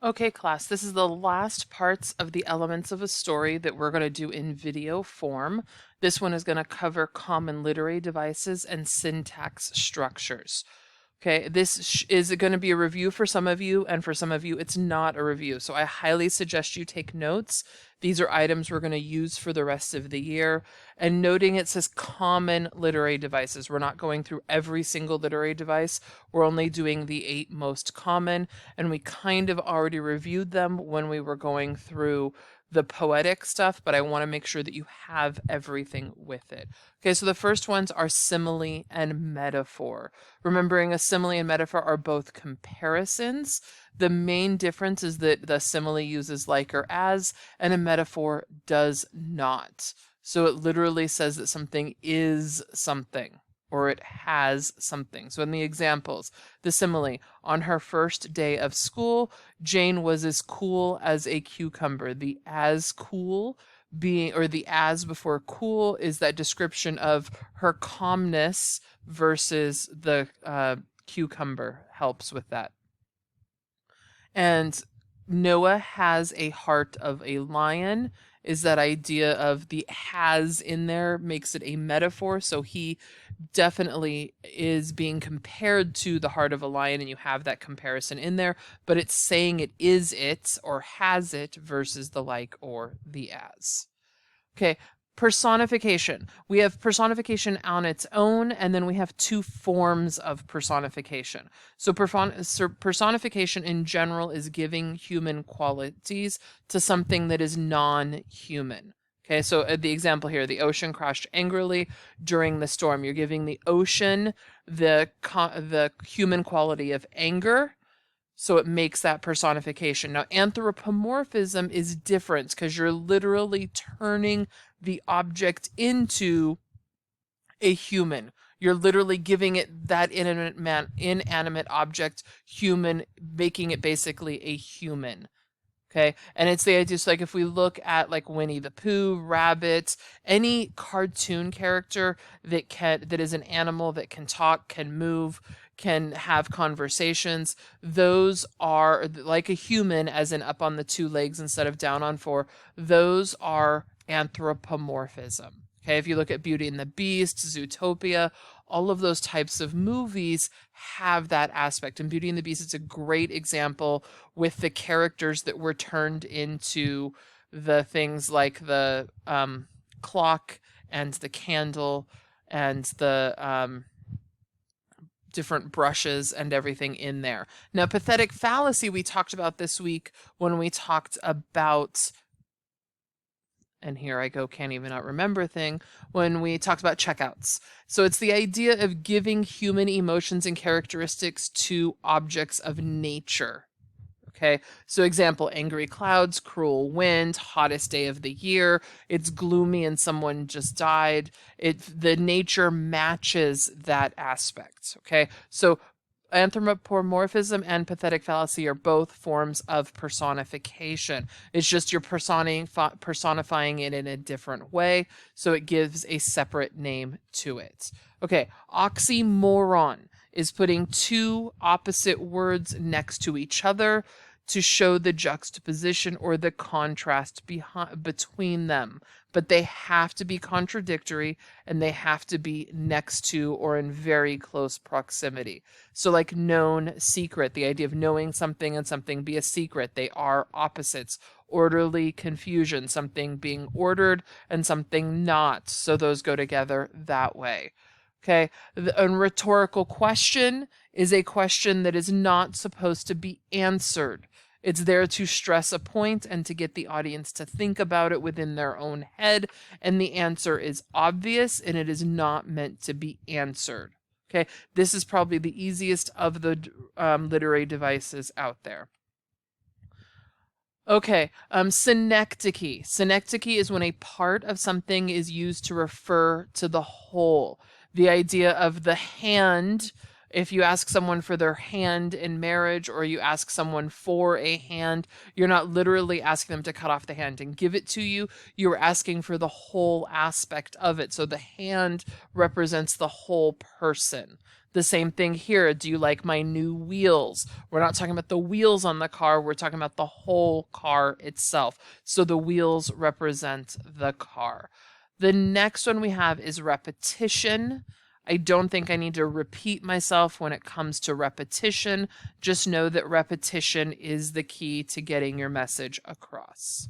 Okay, class, this is the last parts of the elements of a story that we're going to do in video form. This one is going to cover common literary devices and syntax structures. Okay, this is going to be a review for some of you, and for some of you, it's not a review. So I highly suggest you take notes. These are items we're going to use for the rest of the year. And noting it says common literary devices. We're not going through every single literary device. We're only doing the 8 most common, and we kind of already reviewed them when we were going through the poetic stuff, but I want to make sure that you have everything with it. Okay, so the first ones are simile and metaphor. Remembering a simile and metaphor are both comparisons. The main difference is that the simile uses like or as, and a metaphor does not. So it literally says that something is something, or it has something. So in the examples, the simile, on her first day of school, Jane was as cool as a cucumber. The as cool being, or the as before cool, is that description of her calmness versus the cucumber helps with that. And Noah has a heart of a lion is that idea of the has in there makes it a metaphor. So he definitely is being compared to the heart of a lion, and you have that comparison in there, but it's saying it is it or has it versus the like or the as. Okay, personification. We have personification on its own, and then we have two forms of personification. So personification in general is giving human qualities to something that is non-human. Okay, so the example here, the ocean crashed angrily during the storm. You're giving the ocean the human quality of anger, so it makes that personification. Now, anthropomorphism is different because you're literally turning the object into a human. You're literally giving it that inanimate object human, making it basically a human. Okay, and it's the idea, just like if we look at like Winnie the Pooh, rabbits, any cartoon character that is an animal that can talk, can move, can have conversations, those are like a human, as in up on the 2 legs instead of down on 4. Those are anthropomorphism. Okay, if you look at Beauty and the Beast, Zootopia, all of those types of movies have that aspect. And Beauty and the Beast, it's a great example with the characters that were turned into the things like the clock and the candle and the different brushes and everything in there. Now, pathetic fallacy, we talked about this week when we talked about, and here I go, can't even not remember a thing, when we talked about checkouts. So it's the idea of giving human emotions and characteristics to objects of nature. Okay, so example, angry clouds, cruel wind, hottest day of the year, it's gloomy and someone just died. The nature matches that aspect. Okay, so anthropomorphism and pathetic fallacy are both forms of personification. It's just you're personifying it in a different way, so it gives a separate name to it. Okay, oxymoron is putting two opposite words next to each other to show the juxtaposition or the contrast between them. But they have to be contradictory, and they have to be next to or in very close proximity. So like known, secret, the idea of knowing something and something be a secret, they are opposites. Orderly, confusion, something being ordered and something not. So those go together that way. Okay, a rhetorical question is a question that is not supposed to be answered. It's there to stress a point and to get the audience to think about it within their own head, and the answer is obvious and it is not meant to be answered. Okay, this is probably the easiest of the literary devices out there. Okay, synecdoche. Synecdoche is when a part of something is used to refer to the whole. The idea of the hand If you ask someone for their hand in marriage, or you ask someone for a hand, you're not literally asking them to cut off the hand and give it to you. You're asking for the whole aspect of it. So the hand represents the whole person. The same thing here. Do you like my new wheels? We're not talking about the wheels on the car. We're talking about the whole car itself. So the wheels represent the car. The next one we have is repetition. I don't think I need to repeat myself when it comes to repetition. Just know that repetition is the key to getting your message across.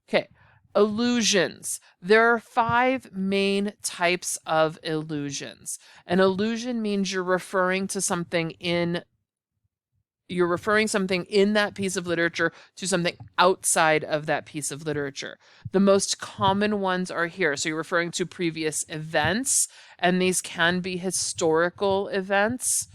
Okay, illusions. There are 5 main types of illusions. An illusion means you're referring something in that piece of literature to something outside of that piece of literature. The most common ones are here. So you're referring to previous events, and these can be historical events.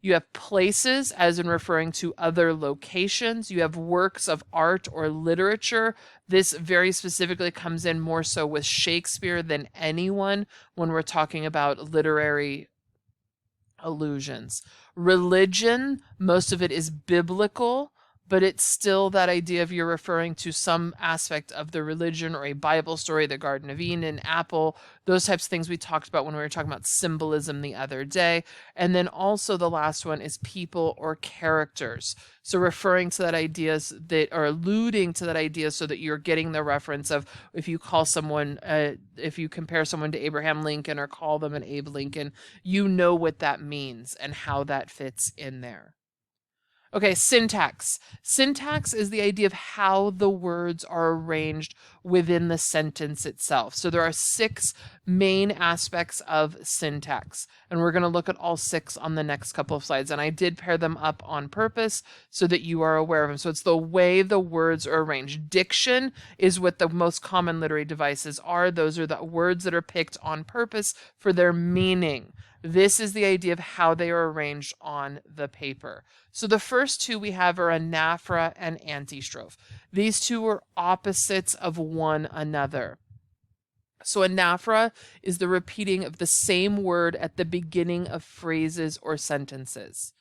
You have places, as in referring to other locations. You have works of art or literature. This very specifically comes in more so with Shakespeare than anyone when we're talking about literary illusions. Religion, most of it is biblical, but it's still that idea of you're referring to some aspect of the religion or a Bible story, the Garden of Eden, apple, those types of things we talked about when we were talking about symbolism the other day. And then also the last one is people or characters. So referring to that ideas that are alluding to that idea so that you're getting the reference of if you call someone, if you compare someone to Abraham Lincoln or call them an Abe Lincoln, you know what that means and how that fits in there. Okay, syntax. Syntax is the idea of how the words are arranged within the sentence itself. So there are 6 main aspects of syntax, and we're going to look at all 6 on the next couple of slides. And I did pair them up on purpose so that you are aware of them. So it's the way the words are arranged. Diction is what the most common literary devices are. Those are the words that are picked on purpose for their meaning. This is the idea of how they are arranged on the paper. So the first 2 we have are anaphora and antistrophe. These 2 are opposites of one another. So anaphora is the repeating of the same word at the beginning of phrases or sentences.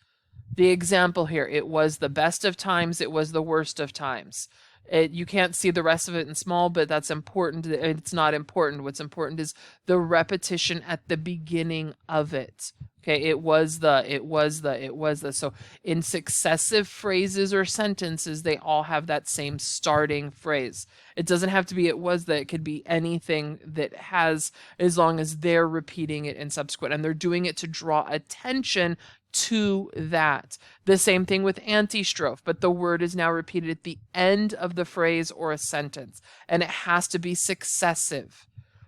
The example here, it was the best of times, it was the worst of times. You can't see the rest of it in small, but that's important. It's not important. What's important is the repetition at the beginning of it. Okay, it was the. So in successive phrases or sentences, they all have that same starting phrase. It doesn't have to be it was the, it could be anything that has, as long as they're repeating it in subsequent, and they're doing it to draw attention to that. The same thing with antistrophe, but the word is now repeated at the end of the phrase or a sentence, and it has to be successive.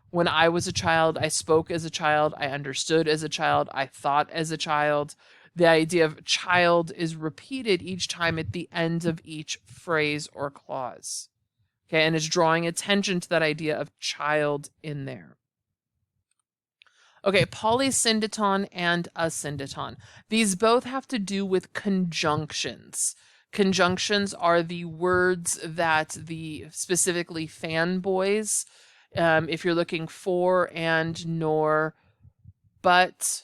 When I was a child, I spoke as a child, I understood as a child, I thought as a child. The idea of child is repeated each time at the end of each phrase or clause. Okay, and it's drawing attention to that idea of child in there. Okay, polysyndeton and asyndeton. These both have to do with conjunctions. Conjunctions are the words that specifically fanboys, if you're looking for and nor, but,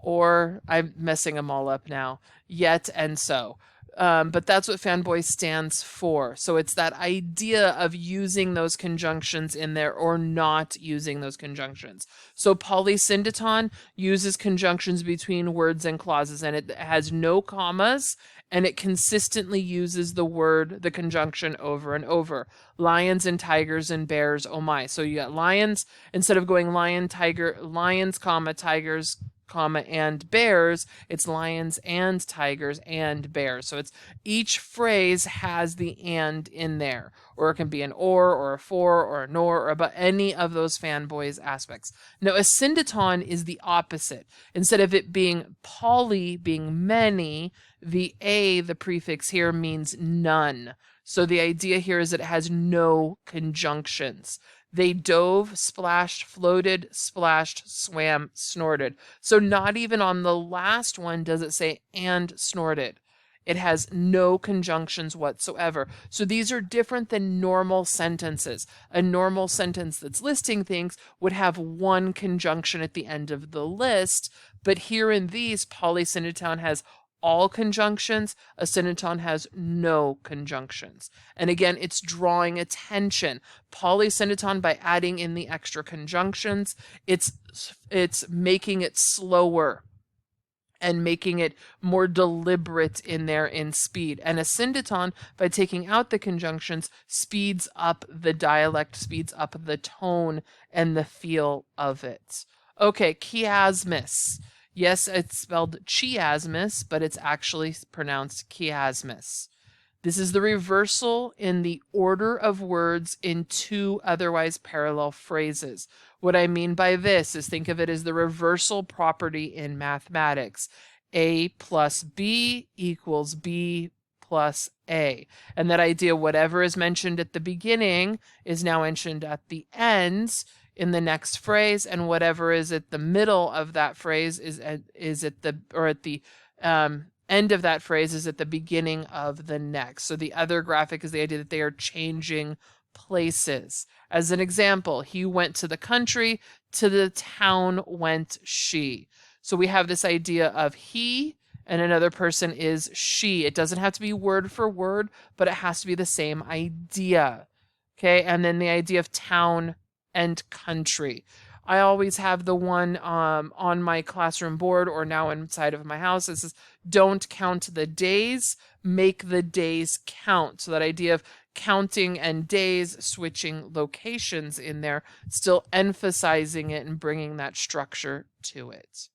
or I'm messing them all up now, yet and so. But that's what fanboy stands for. So it's that idea of using those conjunctions in there or not using those conjunctions. So polysyndeton uses conjunctions between words and clauses, and it has no commas, and it consistently uses the conjunction over and over. Lions and tigers and bears, oh my. So you got lions, instead of going lion, tiger, lions, comma, tigers, comma, and bears, it's lions and tigers and bears. So it's each phrase has the and in there, or it can be an or a for or a nor or about any of those fanboys aspects. Now asyndeton is the opposite. Instead of it being poly, being many, the prefix here means none. So the idea here is that it has no conjunctions. They dove, splashed, floated, splashed, swam, snorted. So not even on the last one does it say and snorted. It has no conjunctions whatsoever. So these are different than normal sentences. A normal sentence that's listing things would have one conjunction at the end of the list, but here in these, polysyndeton has all conjunctions, a syndeton has no conjunctions. And again, it's drawing attention. Polysyndeton, by adding in the extra conjunctions, it's making it slower and making it more deliberate in there in speed. And a syndeton, by taking out the conjunctions, speeds up the dialect, speeds up the tone and the feel of it. Okay, chiasmus. Yes, it's spelled chiasmus, but it's actually pronounced chiasmus. This is the reversal in the order of words in two otherwise parallel phrases. What I mean by this is, think of it as the reversal property in mathematics. A plus B equals B plus A. And that idea, whatever is mentioned at the beginning is now mentioned at the ends in the next phrase, and whatever is at the middle of that phrase is at the end of that phrase is at the beginning of the next. So the other graphic is the idea that they are changing places. As an example, he went to the country, to the town went she. So we have this idea of he and another person is she. It doesn't have to be word for word, but it has to be the same idea. Okay, and then the idea of town and country. I always have the one on my classroom board or now inside of my house. It says, don't count the days, make the days count. So that idea of counting and days, switching locations in there, still emphasizing it and bringing that structure to it.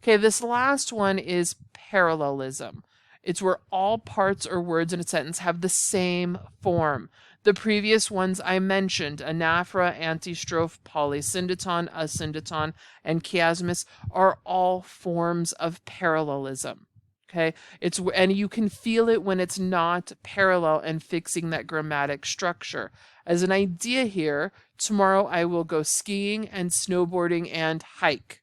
Okay, this last one is parallelism. It's where all parts or words in a sentence have the same form. The previous ones I mentioned, anaphora, antistrophe, polysyndeton, asyndeton, and chiasmus, are all forms of parallelism. Okay, and you can feel it when it's not parallel and fixing that grammatic structure. As an idea here, tomorrow I will go skiing and snowboarding and hike.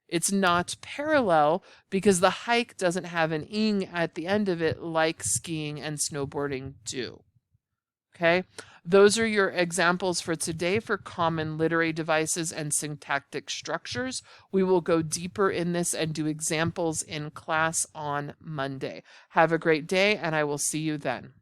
It's not parallel because the hike doesn't have an ing at the end of it like skiing and snowboarding do. Okay, those are your examples for today for common literary devices and syntactic structures. We will go deeper in this and do examples in class on Monday. Have a great day, and I will see you then.